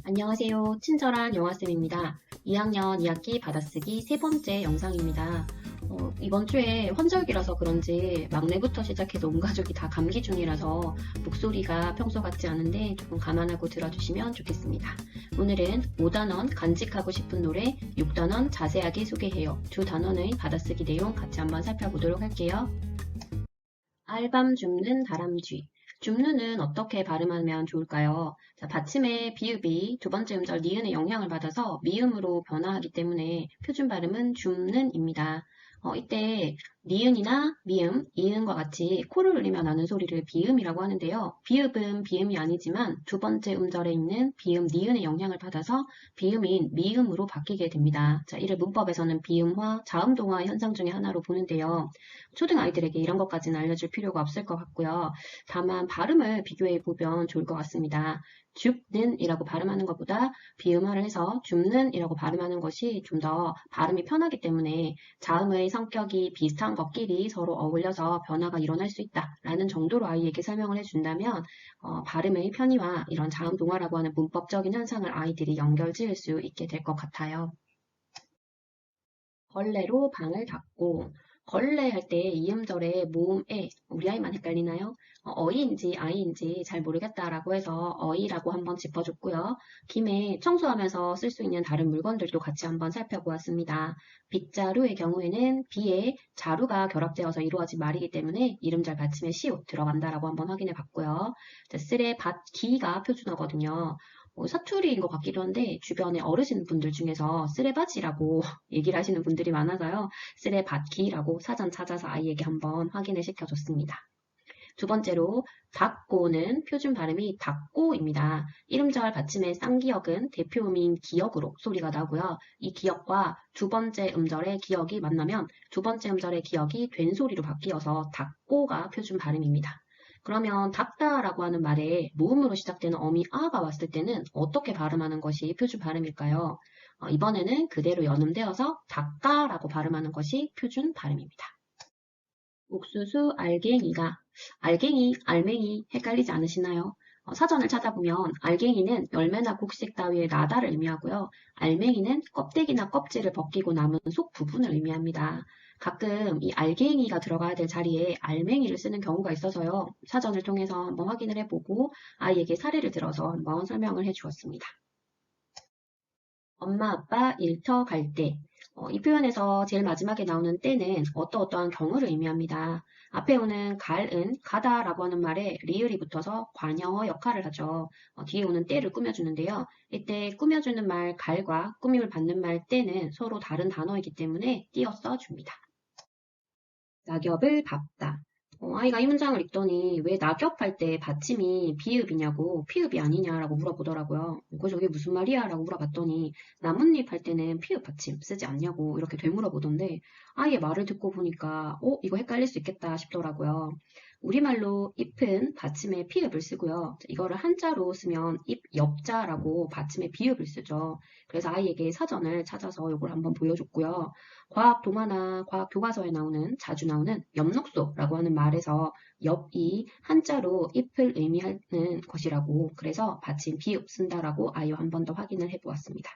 안녕하세요. 친절한 영화쌤입니다. 2학년 2학기 받아쓰기 세 번째 영상입니다. 이번 주에 환절기라서 그런지 막내부터 시작해서 온 가족이 다 감기 중이라서 목소리가 평소 같지 않은데 조금 감안하고 들어주시면 좋겠습니다. 오늘은 5단원 간직하고 싶은 노래, 6단원 자세하게 소개해요. 두 단원의 받아쓰기 내용 같이 한번 살펴보도록 할게요. 알밤 줍는 다람쥐. 줍는은 어떻게 발음하면 좋을까요? 자, 받침의 비읍이 두 번째 음절 니은의 영향을 받아서 미음으로 변화하기 때문에 표준 발음은 줍는입니다. 이때 니은이나 미음, 이음과 같이 코를 울리며 나는 소리를 비음이라고 하는데요. 비읍은 비음이 아니지만 두 번째 음절에 있는 비음, 니은의 영향을 받아서 비음인 미음으로 바뀌게 됩니다. 자, 이를 문법에서는 비음화, 자음동화 현상 중에 하나로 보는데요. 초등 아이들에게 이런 것까지는 알려줄 필요가 없을 것 같고요. 다만 발음을 비교해 보면 좋을 것 같습니다. 줍는 이라고 발음하는 것보다 비음화를 해서 줍는 이라고 발음하는 것이 좀 더 발음이 편하기 때문에 자음의 성격이 비슷한 것끼리 서로 어울려서 변화가 일어날 수 있다라는 정도로 아이에게 설명을 해준다면 발음의 편의와 이런 자음 동화라고 하는 문법적인 현상을 아이들이 연결 지을 수 있게 될 것 같아요. 걸레로 방을 닦고 걸레 할 때 이음절에 모음에 우리 아이만 헷갈리나요? 어이인지 아이인지 잘 모르겠다라고 해서 어이라고 한번 짚어줬고요. 김에 청소하면서 쓸 수 있는 다른 물건들도 같이 한번 살펴보았습니다. 빗자루의 경우에는 비에 자루가 결합되어서 이루어진 말이기 때문에 이름절 받침에 시옷 들어간다라고 한번 확인해 봤고요. 쓸의 밭기가 표준어거든요. 사투리인 것 같기도 한데 주변에 어르신분들 중에서 쓰레바지라고 얘기를 하시는 분들이 많아서요. 쓰레받기라고 사전 찾아서 아이에게 한번 확인을 시켜줬습니다. 두 번째로 닫고는 표준 발음이 닫고입니다. 이름절 받침의 쌍기역은 대표음인 기역으로 소리가 나고요. 이 기역과 두 번째 음절의 기역이 만나면 두 번째 음절의 기역이 된 소리로 바뀌어서 닫고가 표준 발음입니다. 그러면 닫다라고 하는 말에 모음으로 시작되는 어미 아가 왔을 때는 어떻게 발음하는 것이 표준 발음일까요? 이번에는 그대로 연음되어서 닫까라고 발음하는 것이 표준 발음입니다. 옥수수 알갱이가 알갱이, 알맹이 헷갈리지 않으시나요? 사전을 찾아보면 알갱이는 열매나 곡식 따위의 나다를 의미하고요. 알맹이는 껍데기나 껍질을 벗기고 남은 속 부분을 의미합니다. 가끔 이 알갱이가 들어가야 될 자리에 알맹이를 쓰는 경우가 있어서요. 사전을 통해서 한번 확인을 해보고 아이에게 사례를 들어서 한번 설명을 해주었습니다. 엄마, 아빠, 일터 갈 때. 이 표현에서 제일 마지막에 나오는 때는 어떠어떠한 경우를 의미합니다. 앞에 오는 갈은 가다라고 하는 말에 리을이 붙어서 관여 역할을 하죠. 뒤에 오는 때를 꾸며주는데요. 이때 꾸며주는 말 갈과 꾸밈을 받는 말 때는 서로 다른 단어이기 때문에 띄어 써줍니다. 낙엽을 밟다. 아이가 이 문장을 읽더니 왜 낙엽할 때 받침이 비읍이냐고 피읍이 아니냐라고 물어보더라고요. 그래서 저게 무슨 말이야? 라고 물어봤더니 나뭇잎 할 때는 피읍 받침 쓰지 않냐고 이렇게 되물어보던데 아이의 말을 듣고 보니까 이거 헷갈릴 수 있겠다 싶더라고요. 우리말로 잎은 받침에 피읍을 쓰고요. 이거를 한자로 쓰면 잎 엽자라고 받침에 비읍을 쓰죠. 그래서 아이에게 사전을 찾아서 이걸 한번 보여줬고요. 과학 동화나 과학 교과서에 자주 나오는 엽록소라고 하는 말에서 엽이 한자로 잎을 의미하는 것이라고 그래서 받침 비읍 쓴다라고 아이와 한 번 더 확인을 해보았습니다.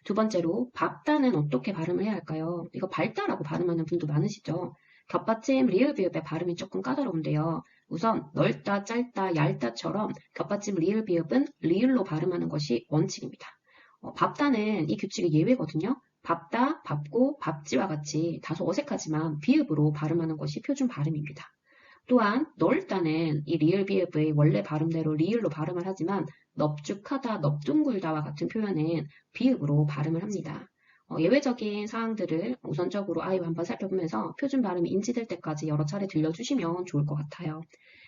두 번째로 밟다는 어떻게 발음을 해야 할까요? 이거 밟다라고 발음하는 분도 많으시죠? 겹받침 리을 비읍의 발음이 조금 까다로운데요. 우선 넓다, 짧다, 얇다처럼 겹받침 리을 비읍은 리을로 발음하는 것이 원칙입니다. 밟다는 이 규칙의 예외거든요. 밟다, 밟고, 밟지와 같이 다소 어색하지만 비읍으로 발음하는 것이 표준 발음입니다. 또한 넓다는 이 리을 비읍의 원래 발음대로 리을로 발음을 하지만 넙죽하다, 넙둥굴다와 같은 표현은 비읍으로 발음을 합니다. 예외적인 사항들을 우선적으로 아이와 한번 살펴보면서 표준 발음이 인지될 때까지 여러 차례 들려주시면 좋을 것 같아요.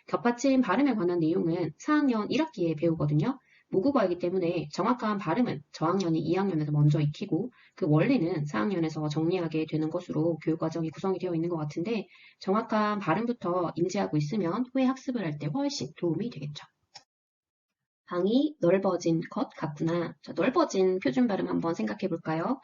겹받침 발음에 관한 내용은 4학년 1학기에 배우거든요. 모국어이기 때문에 정확한 발음은 저학년이 2학년에서 먼저 익히고 그 원리는 4학년에서 정리하게 되는 것으로 교육과정이 구성이 되어 있는 것 같은데 정확한 발음부터 인지하고 있으면 후에 학습을 할 때 훨씬 도움이 되겠죠. 방이 넓어진 것 같구나. 자, 넓어진 표준 발음 한번 생각해 볼까요?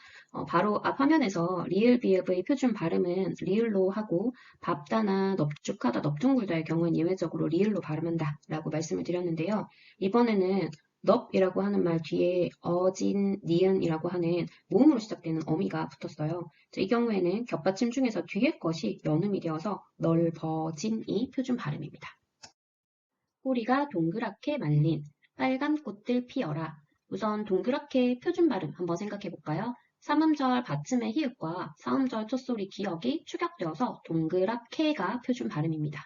바로 앞 화면에서 리을 비읍의 표준 발음은 리을로 하고 밟다나 넙죽하다, 넙둥굴다의 경우는 예외적으로 리을로 발음한다 라고 말씀을 드렸는데요. 이번에는 넙이라고 하는 말 뒤에 어진, 니은이라고 하는 모음으로 시작되는 어미가 붙었어요. 이 경우에는 겹받침 중에서 뒤에 것이 연음이 되어서 넓어진이 표준 발음입니다. 꼬리가 동그랗게 말린 빨간 꽃들 피어라. 우선 동그랗게 표준 발음 한번 생각해 볼까요? 3음절 받침의 히읗과 4음절 첫소리 기역이 축약되어서 동그랗게가 표준 발음입니다.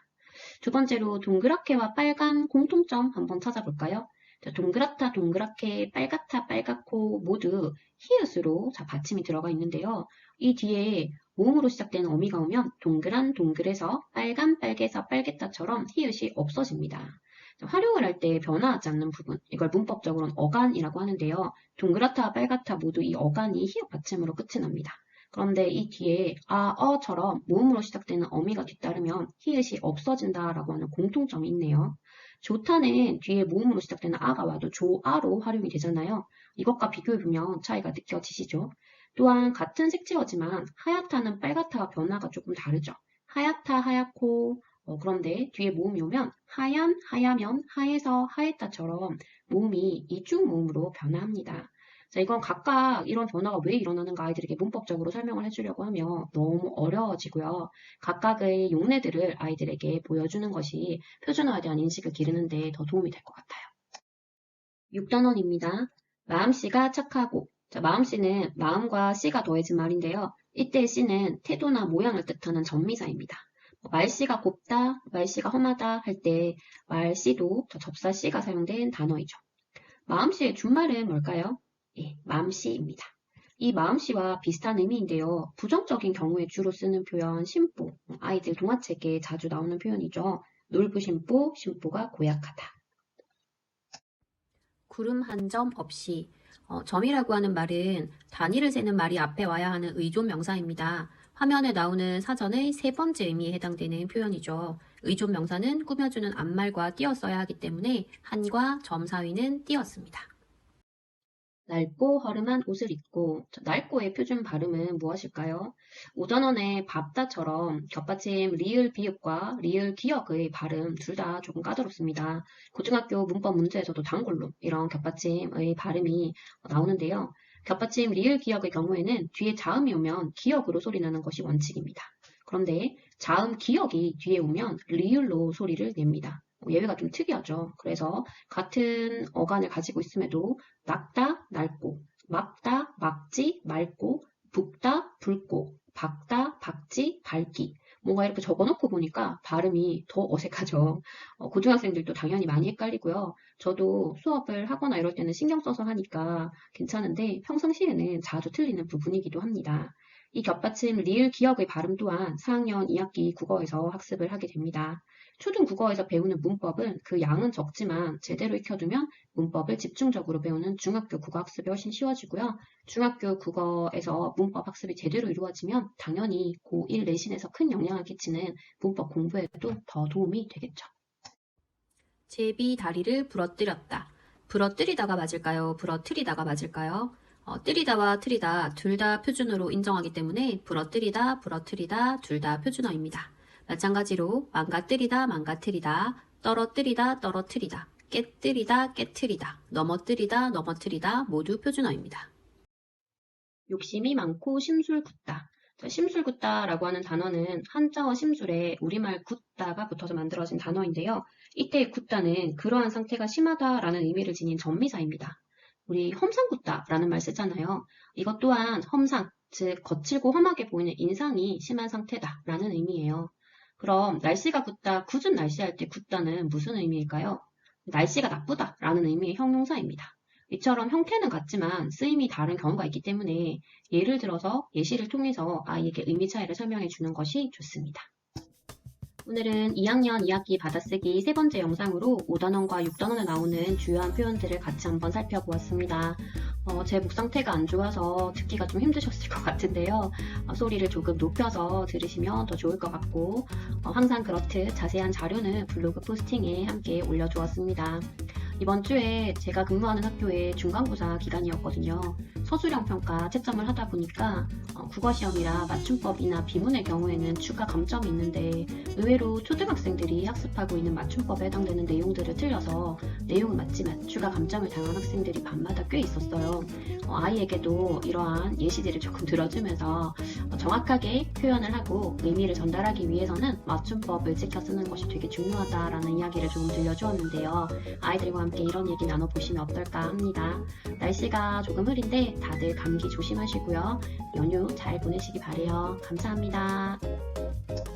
두 번째로 동그랗게와 빨간 공통점 한번 찾아볼까요? 동그랗다, 동그랗게, 빨갛다, 빨갛고 모두 히읗으로 받침이 들어가 있는데요. 이 뒤에 모음으로 시작되는 어미가 오면 동그란, 동글에서 빨간, 빨개서 빨겠다처럼 히읗이 없어집니다. 활용을 할 때 변화하지 않는 부분, 이걸 문법적으로는 어간이라고 하는데요. 동그랗다, 빨갛다 모두 이 어간이 히읗 받침으로 끝이 납니다. 그런데 이 뒤에 아, 어처럼 모음으로 시작되는 어미가 뒤따르면 히읗이 없어진다라고 하는 공통점이 있네요. 좋다는 뒤에 모음으로 시작되는 아가 와도 조아로 활용이 되잖아요. 이것과 비교해보면 차이가 느껴지시죠? 또한 같은 색채어지만 하얗다는 빨갛다와 변화가 조금 다르죠. 하얗다, 하얗고 그런데 뒤에 모음이 오면 하얀, 하야면, 하에서 하했다처럼 모음이 이중 모음으로 변화합니다. 자, 이건 각각 이런 변화가 왜 일어나는가 아이들에게 문법적으로 설명을 해주려고 하면 너무 어려워지고요. 각각의 용례들을 아이들에게 보여주는 것이 표준어에 대한 인식을 기르는 데 더 도움이 될 것 같아요. 6단원입니다. 마음씨가 착하고. 자, 마음씨는 마음과 씨가 더해진 말인데요. 이때 씨는 태도나 모양을 뜻하는 전미사입니다. 말씨가 곱다, 말씨가 험하다 할 때 말씨도 접사 씨가 사용된 단어이죠. 마음씨의 준말은 뭘까요? 예, 마음씨입니다. 이 마음씨와 비슷한 의미인데요. 부정적인 경우에 주로 쓰는 표현 심보, 아이들 동화책에 자주 나오는 표현이죠. 놀부심보, 심보가 고약하다. 구름 한 점 없이. 점이라고 하는 말은 단위를 세는 말이 앞에 와야 하는 의존 명사입니다. 화면에 나오는 사전의 세 번째 의미에 해당되는 표현이죠. 의존 명사는 꾸며주는 앞말과 띄었어야 하기 때문에 한과 점 사이는 띄었습니다. 낡고 허름한 옷을 입고. 낡고의 표준 발음은 무엇일까요? 5단원의 밥다처럼 겹받침 리을 비읍과 리을 기역의 발음 둘 다 조금 까다롭습니다. 고등학교 문법 문제에서도 단골로 이런 겹받침의 발음이 나오는데요. 겹받침 리을 기역의 경우에는 뒤에 자음이 오면 기역으로 소리 나는 것이 원칙입니다. 그런데 자음 기역이 뒤에 오면 리을로 소리를 냅니다. 예외가 좀 특이하죠. 그래서 같은 어간을 가지고 있음에도 낙다, 낡고, 막다, 막지, 맑고, 붓다, 붉고, 박다, 박지, 밝기. 뭔가 이렇게 적어놓고 보니까 발음이 더 어색하죠. 고등학생들도 당연히 많이 헷갈리고요. 저도 수업을 하거나 이럴 때는 신경 써서 하니까 괜찮은데 평상시에는 자주 틀리는 부분이기도 합니다. 이 겹받침 리을 기역의 발음 또한 4학년 2학기 국어에서 학습을 하게 됩니다. 초등 국어에서 배우는 문법은 그 양은 적지만 제대로 익혀두면 문법을 집중적으로 배우는 중학교 국어 학습이 훨씬 쉬워지고요. 중학교 국어에서 문법 학습이 제대로 이루어지면 당연히 고1 내신에서 큰 영향을 끼치는 문법 공부에도 더 도움이 되겠죠. 제비 다리를 부러뜨렸다. 부러뜨리다가 맞을까요? 부러뜨리다가 맞을까요? 뜨리다와 트리다 둘 다 표준어로 인정하기 때문에 부러뜨리다, 부러뜨리다 둘 다 표준어입니다. 마찬가지로 망가뜨리다, 망가뜨리다, 떨어뜨리다, 떨어뜨리다, 깨뜨리다, 깨트리다, 넘어뜨리다, 넘어뜨리다 모두 표준어입니다. 욕심이 많고 심술 굳다. 심술 굳다라고 하는 단어는 한자어 심술에 우리말 굳다가 붙어서 만들어진 단어인데요. 이때의 굳다는 그러한 상태가 심하다라는 의미를 지닌 전미사입니다. 우리 험상 굳다라는 말 쓰잖아요. 이것 또한 험상, 즉 거칠고 험하게 보이는 인상이 심한 상태다라는 의미예요. 그럼 날씨가 굳다, 굳은 날씨할 때 굳다는 무슨 의미일까요? 날씨가 나쁘다라는 의미의 형용사입니다. 이처럼 형태는 같지만 쓰임이 다른 경우가 있기 때문에 예를 들어서 예시를 통해서 아이에게 의미 차이를 설명해 주는 것이 좋습니다. 오늘은 2학년 2학기 받아쓰기 세 번째 영상으로 5단원과 6단원에 나오는 주요한 표현들을 같이 한번 살펴보았습니다. 제 목 상태가 안 좋아서 듣기가 좀 힘드셨을 것 같은데요. 소리를 조금 높여서 들으시면 더 좋을 것 같고 항상 그렇듯 자세한 자료는 블로그 포스팅에 함께 올려두었습니다. 이번 주에 제가 근무하는 학교의 중간고사 기간이었거든요. 서술형 평가 채점을 하다 보니까 국어 시험이라 맞춤법이나 비문의 경우에는 추가 감점이 있는데 의외로 초등학생들이 학습하고 있는 맞춤법에 해당되는 내용들을 틀려서 내용은 맞지만 추가 감점을 당한 학생들이 밤마다 꽤 있었어요. 아이에게도 이러한 예시들을 조금 들어주면서 정확하게 표현을 하고 의미를 전달하기 위해서는 맞춤법을 지켜 쓰는 것이 되게 중요하다라는 이야기를 조금 들려주었는데요. 아이들과 함께 이런 얘기 나눠보시면 어떨까 합니다. 날씨가 조금 흐린데 다들 감기 조심하시고요. 연휴 잘 보내시기 바래요. 감사합니다.